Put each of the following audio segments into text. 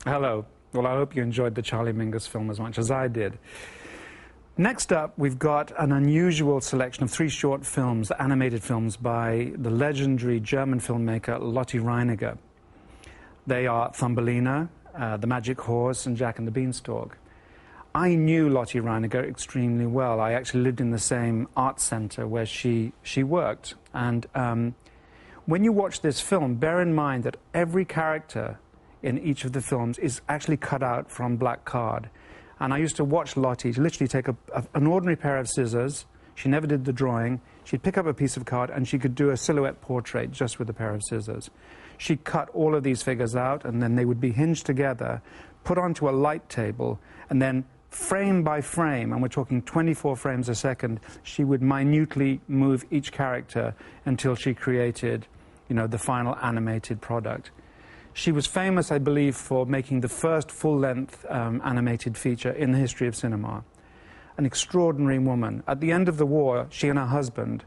Hello. Well, I hope you enjoyed the Charlie Mingus film as much as I did. Next up, we've got an unusual selection of 3 short films, animated films, by the legendary German filmmaker Lotte Reiniger. They are Thumbelina, The Magic Horse, and Jack and the Beanstalk. I knew Lotte Reiniger extremely well. I actually lived in the same art center where she worked. And when you watch this film, bear in mind that every character in each of the films is actually cut out from black card. And I used to watch Lotte literally take an ordinary pair of scissors. She never did the drawing. She'd pick up a piece of card and she could do a silhouette portrait just with a pair of scissors. She'd cut all of these figures out, and then they would be hinged together, put onto a light table, and then frame by frame, and we're talking 24 frames a second, she would minutely move each character until she created, the final animated product. She was famous, I believe, for making the first full-length animated feature in the history of cinema. An extraordinary woman. At the end of the war, she and her husband,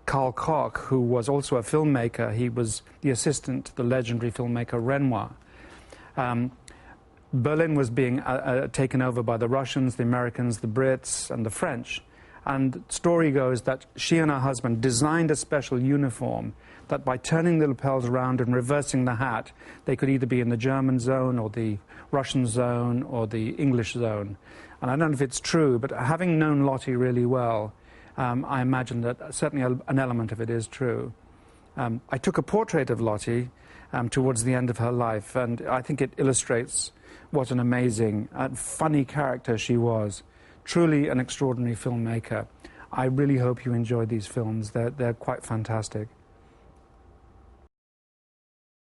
Carl Koch, who was also a filmmaker, he was the assistant to the legendary filmmaker Renoir. Berlin was being taken over by the Russians, the Americans, the Brits, and the French. And the story goes that she and her husband designed a special uniform that by turning the lapels around and reversing the hat, they could either be in the German zone or the Russian zone or the English zone. And I don't know if it's true, but having known Lotte really well, I imagine that certainly an element of it is true. I took a portrait of Lotte towards the end of her life, and I think it illustrates what an amazing and funny character she was. Truly an extraordinary filmmaker. I really hope you enjoyed these films. They're quite fantastic.